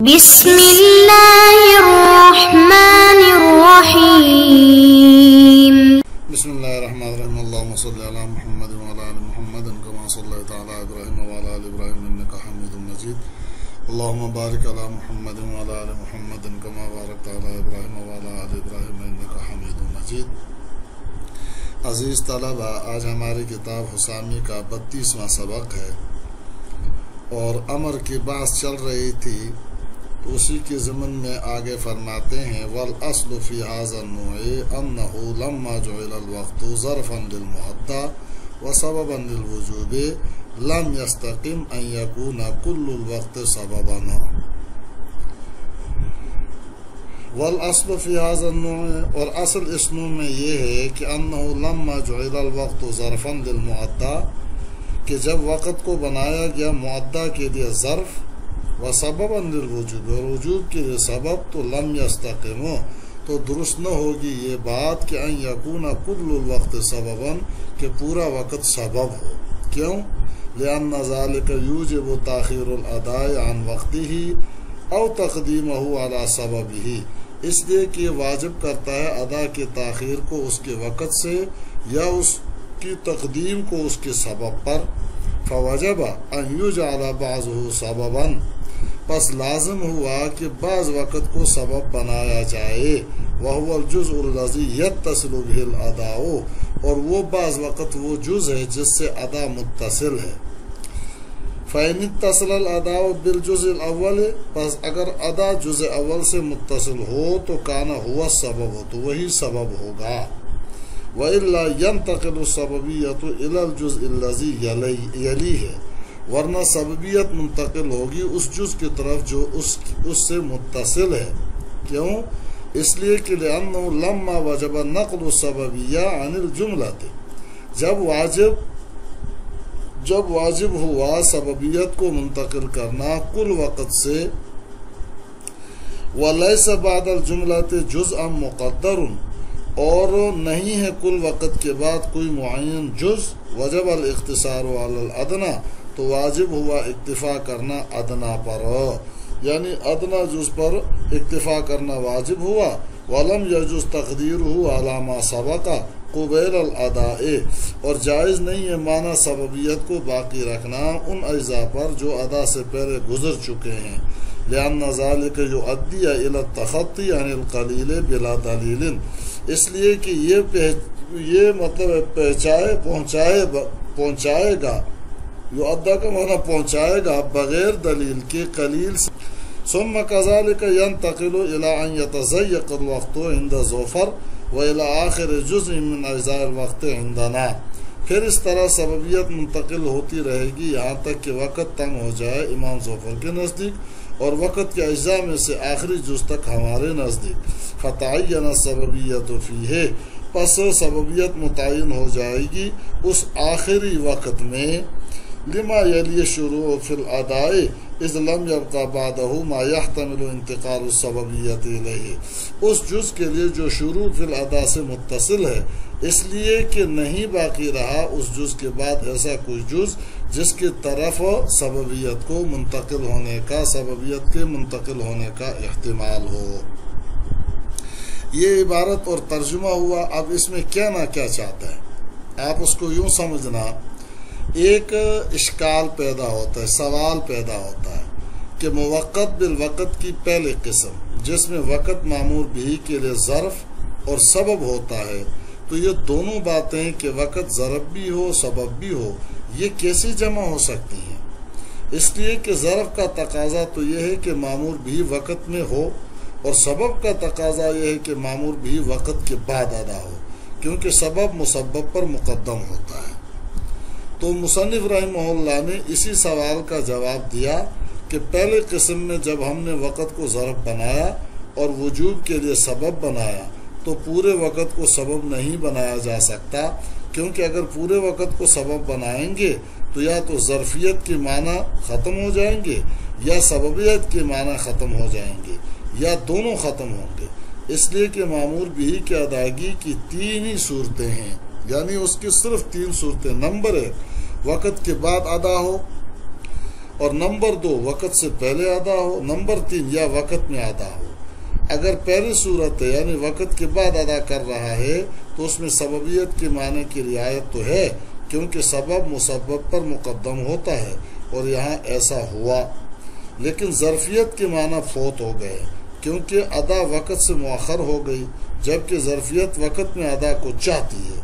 بسم الله الرحمن الرحيم بسم الله الرحمن الرحيم اللهم صل على محمد وعلى آل محمد كما صليت على إبراهيم وعلى آل إبراهيم إنك حميد مجيد اللهم بارك على محمد وعلى آل محمد كما باركت على إبراهيم وعلى آل إبراهيم إنك حميد مجيد. عزیز طلبہ، آج ہماری کتاب حسامی کا 32واں سبق ہے اور امر کی بحث چل رہی تھی، اسی کے ضمن میں آگے فرماتے ہیں والأصل في هذا النوع أنه لما جعل الوقت ظرفا للمؤدى وسببا للوجوب لم يستقم أن يكون كل الوقت سببا. والأصل في هذا النوع، اور اصل اس نوع میں یہ ہے کہ انه لما جعل الوقت ظرفا للمؤدى، کہ جب وقت کو بنایا گیا معدہ کے لیے ظرف وسببا للوجوب، اور وجوب کے لیے سبب، تو لم یستقم، تو درست نہ ہوگی یہ بات کہ ان یکون کل الوقت سببا، کہ پورا وقت سبب ہو. کیوں؟ لأن ذلك یوجب تاخیر الاداء عن وقته او تقدیمہ علی سببہ، اس لیے کہ واجب کرتا ہے ادا کے تاخیر کو اس کے وقت سے یا اس کی تقدیم کو اس کے سبب پر. فوجب ان یجعل بعضه سببا، پس لازم ہوا کہ بعض وقت کو سبب بنایا جائے. وهو الجزء الذي يتصل به الاداء، اور وہ بعض وقت وہ جز ہے جس سے ادا متصل ہے. فإن اتصل الاداء بالجزء الاول، پس اگر ادا جز اول سے متصل ہو تو کان هو السبب، تو وہی سبب ہوگا. وإلا ينتقل السببیت إلى الجزء الذي یلیہ، ورنہ سببیت منتقل ہوگی اس جز کی طرف جو اس سے متصل ہے. کیوں؟ اس لیے کہ لأنه لما وجب نقل السببیہ عن الجملۃ، جب واجب ہوا سببیت کو منتقل کرنا کل وقت سے، ولیس بعد الجملۃ جزءا مقدر، اور نہیں ہے کل وقت کے بعد کوئی معین جز، وجب الاختصار علی الادنی، تو واجب ہوا اکتفا کرنا ادنا پر، یعنی ادنا جز پر اکتفا کرنا واجب ہوا. ولم یجوز تقدیرہ علی ما سبق قبیل الاداء، اور جائز نہیں ہے معنی سببیت کو باقی رکھنا ان اجزاء پر جو ادا سے پہلے گزر چکے ہیں. لأن ذلك یؤدی الی التخطی عن القلیل بلا دلیل، اس لیے کہ یہ مطلب پہنچائے گا، یؤدی کا معنی پہنچائے گا بغیر دلیل کے قلیل سے. ثم كذلك ينتقل الى ان يتضيق الوقت عند ظفر والى آخر جزء من اجزاء الوقت عندنا، پھر اس طرح سببیت منتقل ہوتی رہے گی یہاں تک کہ وقت تنگ ہو جائے امام ظفر کے نزدیک اور وقت کے اجزاء میں سے آخری جز تک ہمارے نزدیک. فتعین السببیت فیہ، پس سببیت متعین ہو جائے گی اس آخری وقت میں. لما یلی شروع فی الاداء اذ لم یبقى بعدہ ما یحتمل انتقال السببیت الیہ، اس جز کے لیے جو شروع فی الادا سے متصل ہے، اس لیے کہ نہیں باقی رہا اس جز کے بعد ایسا کوئی جز جس کی طرف سببیت کے منتقل ہونے کا احتمال ہو. یہ عبارت اور ترجمہ ہوا. اب اس میں کیا نہ کیا چاہتا ہے، آپ اس کو یوں سمجھنا، ایک اشکال پیدا ہوتا ہے، سوال پیدا ہوتا ہے کہ موقت بالوقت کی پہلی قسم جس میں وقت معمول بھی کے لیے ظرف اور سبب ہوتا ہے، تو یہ دونوں باتیں کہ وقت ظرف بھی ہو سبب بھی ہو، یہ کیسے جمع ہو سکتی ہیں؟ اس لیے کہ ظرف کا تقاضا تو یہ ہے کہ معمول بھی وقت میں ہو، اور سبب کا تقاضا یہ ہے کہ معمول بھی وقت کے بعد ادا ہو، کیونکہ سبب مسبب پر مقدم ہوتا ہے. تو مصنف رحمہ اللہ نے اسی سوال کا جواب دیا کہ پہلے قسم میں جب ہم نے وقت کو ظرف بنایا اور وجوب کے لیے سبب بنایا تو پورے وقت کو سبب نہیں بنایا جا سکتا، کیونکہ اگر پورے وقت کو سبب بنائیں گے تو یا تو ظرفیت کے معنی ختم ہو جائیں گے یا سببیت کے معنی ختم ہو جائیں گے یا دونوں ختم ہوں گے. اس لیے کہ معمول بھی کی ادائیگی کی 3 ہی صورتیں ہیں، یعنی اس کی صرف 3 صورتیں. نمبر 1 وقت کے بعد ادا ہو، اور نمبر 2 وقت سے پہلے ادا ہو، نمبر 3 یا وقت میں ادا ہو۔ اگر پہلی صورت ہے یعنی وقت کے بعد ادا کر رہا ہے تو اس میں سببیت کے معنی کی رعایت تو ہے، کیونکہ سبب مسبب پر مقدم ہوتا ہے اور یہاں ایسا ہوا، لیکن ظرفیت کے معنی فوت ہو گئے کیونکہ ادا وقت سے مؤخر ہو گئی، جبکہ ظرفیت وقت میں ادا کو چاہتی ہے۔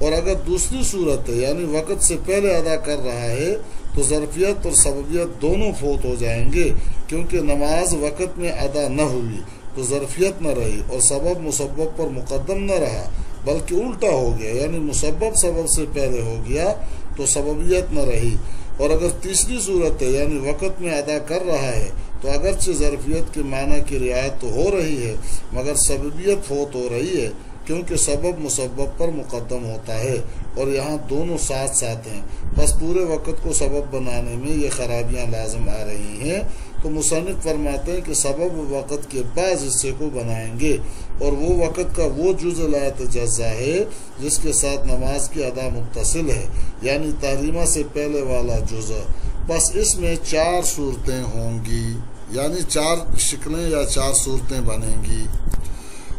اور اگر دوسری صورت ہے یعنی وقت سے پہلے ادا کر رہا ہے تو ظرفیت اور سببیت دونوں فوت ہو جائیں گے، کیونکہ نماز وقت میں ادا نہ ہوئی تو ظرفیت نہ رہی اور سبب مسبب پر مقدم نہ رہا، بلکہ الٹا ہو گیا، یعنی مسبب سبب سے پہلے ہو گیا تو سببیت نہ رہی۔ اور اگر تیسری صورت ہے یعنی وقت میں ادا کر رہا ہے تو اگرچہ ظرفیت کے معنی کی رعایت تو ہو رہی ہے مگر سببیت فوت ہو رہی ہے، کیونکہ سبب مسبب پر مقدم ہوتا ہے اور یہاں دونوں ساتھ ساتھ ہیں، بس پورے وقت کو سبب بنانے میں یہ خرابیاں لازم آ رہی ہیں۔ تو مصنف فرماتے ہیں کہ سبب وقت کے بعض حصے کو بنائیں گے اور وہ وقت کا وہ جزء لا یتجزا ہے جس کے ساتھ نماز کی ادا متصل ہے، یعنی تحریمہ سے پہلے والا جزء، بس اس میں 4 صورتیں ہوں گی، یعنی 4 شکلیں یا 4 صورتیں بنیں گی۔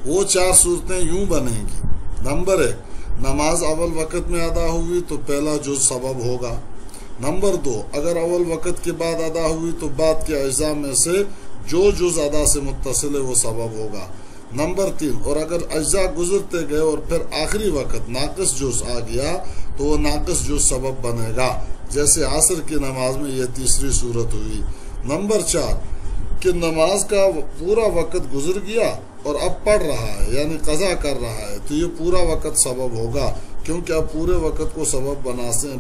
وہ 4 صورتیں یوں بنیں گی: نمبر 1، نماز اول وقت میں ادا ہوئی تو پہلا جز سبب ہوگا۔ نمبر 2، اگر اول وقت کے بعد ادا ہوئی تو بعد کے اجزاء میں سے جو جز ادا سے متصل ہے وہ سبب ہوگا۔ نمبر 3، اور اگر اجزاء گزرتے گئے اور پھر آخری وقت ناقص جز آ گیا تو وہ ناقص جز سبب بنے گا، جیسے عصر کی نماز میں یہ تیسری صورت ہوئی۔ نمبر 4، کہ نماز کا پورا وقت گزر گیا اور اب پڑھ رہا ہے یعنی قضا کر رہا ہے تو یہ پورا وقت سبب ہوگا، کیونکہ اب پورے وقت کو سبب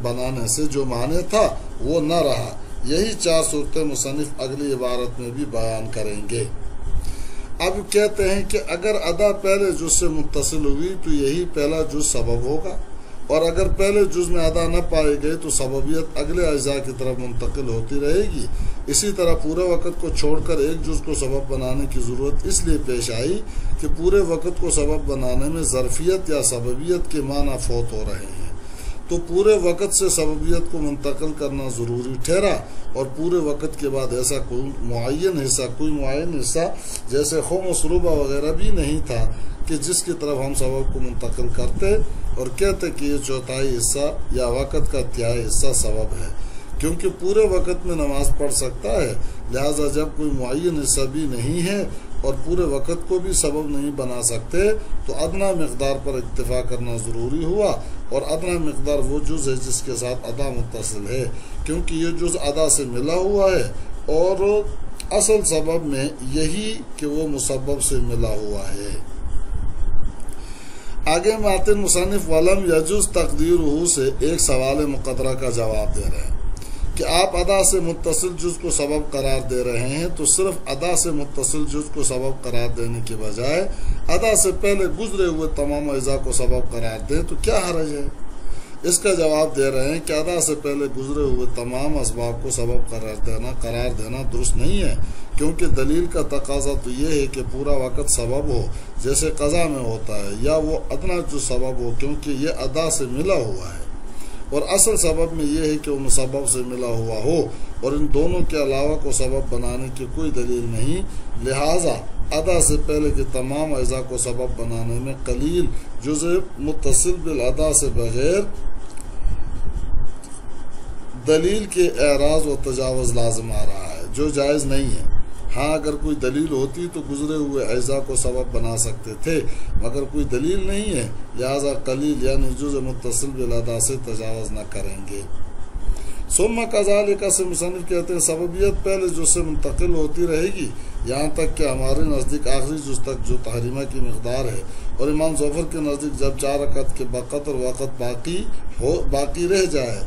بنانے سے جو معنی تھا وہ نہ رہا۔ یہی 4 صورتیں مصنف اگلی عبارت میں بھی بیان کریں گے۔ اب کہتے ہیں کہ اگر ادا پہلے جز سے متصل ہوئی تو یہی پہلا جز سبب ہوگا، اور اگر پہلے جز میں ادا نہ پائی گئی تو سببیت اگلے اجزاء کی طرف منتقل ہوتی رہے گی۔ اسی طرح پورے وقت کو چھوڑ کر ایک جز کو سبب بنانے کی ضرورت اس لیے پیش آئی کہ پورے وقت کو سبب بنانے میں ظرفیت یا سببیت کے معنی فوت ہو رہے ہیں، تو پورے وقت سے سببیت کو منتقل کرنا ضروری ٹھہرا، اور پورے وقت کے بعد ایسا کوئی معین حصہ جیسے خم و سروبہ وغیرہ بھی نہیں تھا کہ جس کی طرف ہم سبب کو منتقل کرتے اور کہتے کہ یہ چوتھائی حصہ یا وقت کا تہائی حصہ سبب ہے، کیونکہ پورے وقت میں نماز پڑھ سکتا ہے، لہٰذا جب کوئی معین حصہ بھی نہیں ہے اور پورے وقت کو بھی سبب نہیں بنا سکتے تو ادنا مقدار پر اکتفا کرنا ضروری ہوا، اور ادنا مقدار وہ جز ہے جس کے ساتھ ادا متصل ہے، کیونکہ یہ جز ادا سے ملا ہوا ہے اور اصل سبب میں یہی کہ وہ مسبب سے ملا ہوا ہے۔ آگے ماتن مصنف ولم یجوز تقدیرہ سے ایک سوال مقدرہ کا جواب دے رہے ہیں کہ آپ ادا سے متصل جز کو سبب قرار دے رہے ہیں تو صرف ادا سے متصل جز کو سبب قرار دینے کے بجائے ادا سے پہلے گزرے ہوئے تمام اجزاء کو سبب قرار دیں تو کیا حرج ہے؟ اس کا جواب دے رہے ہیں کہ ادا سے پہلے گزرے ہوئے تمام اسباب کو سبب قرار دینا درست نہیں ہے، کیونکہ دلیل کا تقاضا تو یہ ہے کہ پورا وقت سبب ہو جیسے قضا میں ہوتا ہے، یا وہ ادنا جو سبب ہو کیونکہ یہ ادا سے ملا ہوا ہے، اور اصل سبب میں یہ ہے کہ وہ مسبب سے ملا ہوا ہو، اور ان دونوں کے علاوہ کو سبب بنانے کی کوئی دلیل نہیں، لہٰذا ادا سے پہلے کے تمام اجزاء کو سبب بنانے میں قلیل جزء متصل بالادا سے بغیر دلیل کے اعراض و تجاوز لازم آ رہا ہے، جو جائز نہیں ہے۔ ہاں اگر کوئی دلیل ہوتی تو گزرے ہوئے اجزاء کو سبب بنا سکتے تھے، مگر کوئی دلیل نہیں ہے، لہذا قلیل یعنی جزء متصل بالادا سے تجاوز نہ کریں گے۔ ثم کذالک سے مصنف کہتے ہیں سببیت پہلے جز سے منتقل ہوتی رہے گی یہاں تک کہ ہمارے نزدیک آخری جز تک جو تحریمہ کی مقدار ہے، اور امام ظفر کے نزدیک جب 4 رکعت کے بقدر وقت باقی رہ جائے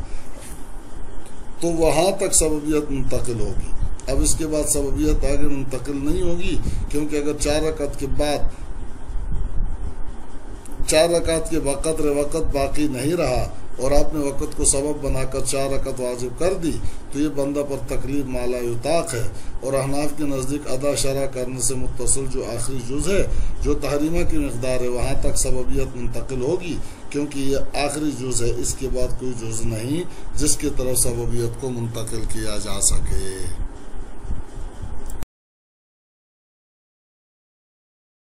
تو وہاں تک سببیت منتقل ہوگی۔ اب اس کے بعد سببیت آگے منتقل نہیں ہوگی، کیونکہ اگر 4 رکعت کے بعد 4 رکعت کے بقدر وقت باقی نہیں رہا اور آپ نے وقت کو سبب بنا کر 4 رکعت واجب کر دی تو یہ بندہ پر تکلیف مالا یطاق ہے۔ اور احناف کے نزدیک ادا شرع کرنے سے متصل جو آخری جز ہے جو تحریمہ کی مقدار ہے وہاں تک سببیت منتقل ہوگی، کیونکہ یہ آخری جز ہے، اس کے بعد کوئی جز نہیں جس کی طرف سببیت کو منتقل کیا جا سکے۔